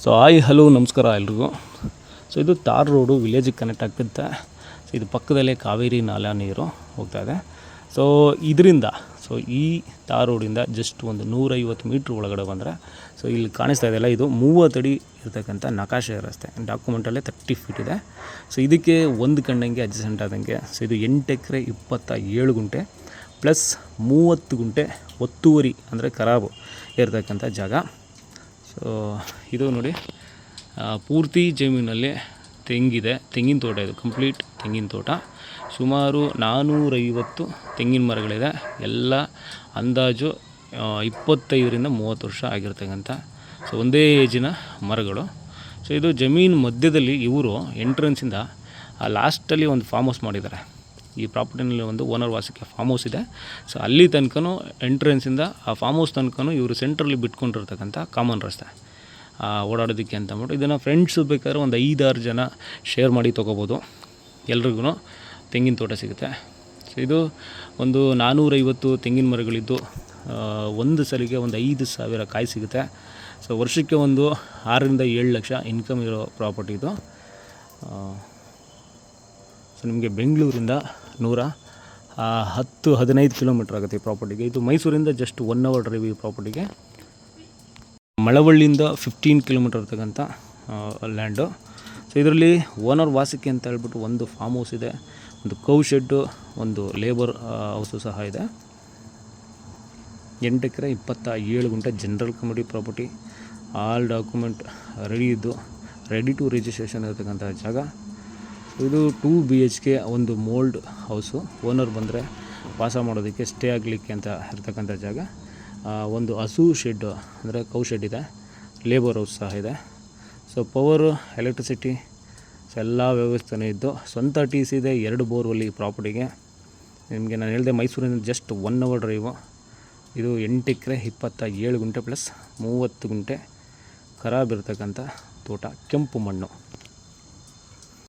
So hello ನಮಸ್ಕಾರ ಎಲ್ರಿಗೂ. So ಇದು ತಾರ್ ರೋಡು ವಿಲೇಜಿಗೆ ಕನೆಕ್ಟ್ ಆಗ್ತಿರುತ್ತೆ. ಸೊ ಇದು ಪಕ್ಕದಲ್ಲೇ ಕಾವೇರಿ ನಾಲಾ ನೀರು ಹೋಗ್ತಾಯಿದೆ. ಸೊ ಇದರಿಂದ ಈ ತಾರ್ ರೋಡಿಂದ ಜಸ್ಟ್ ಒಂದು 150 ಮೀಟ್ರ್ ಒಳಗಡೆ ಬಂದರೆ ಸೊ ಇಲ್ಲಿ ಕಾಣಿಸ್ತಾ ಇದೆಯಲ್ಲ, ಇದು 30 ಅಡಿ ಇರ್ತಕ್ಕಂಥ ನಕಾಶೆ ರಸ್ತೆ. ಡಾಕ್ಯುಮೆಂಟಲ್ಲೇ 30 ಫೀಟ್ ಇದೆ. ಸೊ ಇದಕ್ಕೆ ಒಂದು ಕಣ್ಣಂಗೆ ಅಡ್ಜಸೆಂಟ್ ಆದಂಗೆ ಸೊ ಇದು 8 ಎಕರೆ 27 ಗುಂಟೆ ಪ್ಲಸ್ 30 ಗುಂಟೆ ಒತ್ತುವರಿ ಅಂದರೆ ಖರಾಬು ಇರತಕ್ಕಂಥ ಜಾಗ. ಸೊ ಇದು ನೋಡಿ, ಪೂರ್ತಿ ಜಮೀನಲ್ಲಿ ತೆಂಗಿದೆ, ತೆಂಗಿನ ತೋಟ. ಇದು ಕಂಪ್ಲೀಟ್ ತೆಂಗಿನ ತೋಟ. ಸುಮಾರು 450 ತೆಂಗಿನ ಮರಗಳಿದೆ. ಎಲ್ಲ ಅಂದಾಜು 25ರಿಂದ 30 ವರ್ಷ ಆಗಿರ್ತಕ್ಕಂಥ ಸೊ ಒಂದೇ ಏಜಿನ ಮರಗಳು. ಸೊ ಇದು ಜಮೀನು ಮಧ್ಯದಲ್ಲಿ ಇವರು ಎಂಟ್ರೆನ್ಸಿಂದ ಲಾಸ್ಟಲ್ಲಿ ಒಂದು ಫಾರ್ಮ್ ಹೌಸ್ ಮಾಡಿದ್ದಾರೆ. ಈ ಪ್ರಾಪರ್ಟಿನಲ್ಲಿ ಒಂದು ಓನರ್ ವಾಸಕ್ಕೆ ಫಾರ್ಮ್ ಹೌಸ್ ಇದೆ. ಸೊ ಅಲ್ಲಿ ತನಕನೂ ಎಂಟ್ರೆನ್ಸಿಂದ ಆ ಫಾರ್ಮ್ ಹೌಸ್ ತನಕನೂ ಇವರು ಸೆಂಟ್ರಲ್ಲಿ ಬಿಟ್ಕೊಂಡಿರ್ತಕ್ಕಂಥ ಕಾಮನ್ ರಸ್ತೆ ಓಡಾಡೋದಕ್ಕೆ ಅಂತ ಅಂದ್ಬಿಟ್ಟು. ಇದನ್ನು ಫ್ರೆಂಡ್ಸು ಬೇಕಾದ್ರೆ ಒಂದು 5-6 ಜನ ಶೇರ್ ಮಾಡಿ ತೊಗೋಬೋದು. ಎಲ್ರಿಗೂ ತೆಂಗಿನ ತೋಟ ಸಿಗುತ್ತೆ. ಸೊ ಇದು ಒಂದು 450 ತೆಂಗಿನ ಮರಗಳಿದ್ದು ಒಂದು ಸಲಿಗೆ ಒಂದು 5,000 ಕಾಯಿ ಸಿಗುತ್ತೆ. ಸೊ ವರ್ಷಕ್ಕೆ ಒಂದು 6ರಿಂದ 7 ಲಕ್ಷ ಇನ್ಕಮ್ ಇರೋ ಪ್ರಾಪರ್ಟಿ ಇದು. ಸೊ ನಿಮಗೆ ಬೆಂಗಳೂರಿಂದ 110-15 ಕಿಲೋಮೀಟ್ರ್ ಆಗುತ್ತೆ ಈ ಪ್ರಾಪರ್ಟಿಗೆ. ಇದು ಮೈಸೂರಿಂದ ಜಸ್ಟ್ 1 ಅವರ್ ಡ್ರೈವ್ ಈ ಪ್ರಾಪರ್ಟಿಗೆ. ಮಳವಳ್ಳಿಯಿಂದ 15 ಕಿಲೋಮೀಟ್ರ್ ಇರ್ತಕ್ಕಂಥ ಲ್ಯಾಂಡು. ಸೊ ಇದರಲ್ಲಿ ಓನರ್ ವಾಸಕ್ಕೆ ಅಂತ ಹೇಳ್ಬಿಟ್ಟು ಒಂದು ಫಾರ್ಮ್ ಹೌಸ್ ಇದೆ, ಒಂದು ಕೌ ಶೆಡ್ಡು, ಒಂದು ಲೇಬರ್ ಹೌಸು ಸಹ ಇದೆ. 8 ಎಕರೆ 27 ಗುಂಟೆ general community property. All document ready ಇದ್ದು ರೆಡಿ ಟು ರಿಜಿಸ್ಟ್ರೇಷನ್ ಇರತಕ್ಕಂಥ ಜಾಗ. ಇದು 2 BHK ಒಂದು ಮೋಲ್ಡ್ ಹೌಸು. ಓನರ್ ಬಂದರೆ ವಾಸ ಮಾಡೋದಕ್ಕೆ ಸ್ಟೇ ಆಗಲಿಕ್ಕೆ ಅಂತ ಇರ್ತಕ್ಕಂಥ ಜಾಗ. ಒಂದು ಹಸು ಶೆಡ್ಡು ಅಂದರೆ ಕೌ ಶೆಡ್ ಇದೆ, ಲೇಬರ್ ಹೌಸ್ ಸಹ ಇದೆ. ಸೊ ಪವರು, ಎಲೆಕ್ಟ್ರಿಸಿಟಿ ಸೊ ಎಲ್ಲ ವ್ಯವಸ್ಥೆನೂ ಇದ್ದು ಸ್ವಂತ TC ಇದೆ, 2 ಬೋರ್ವೆಲ್ ಈ ಪ್ರಾಪರ್ಟಿಗೆ. ನಿಮಗೆ ನಾನು ಹೇಳಿದೆ ಮೈಸೂರಿನ ಜಸ್ಟ್ 1 ಅವರ್ ಡ್ರೈವು. ಇದು 8 ಎಕರೆ 27 ಗುಂಟೆ ಪ್ಲಸ್ 30 ಗುಂಟೆ ಖರಾಬ್ ಇರ್ತಕ್ಕಂಥ ತೋಟ, ಕೆಂಪು ಮಣ್ಣು.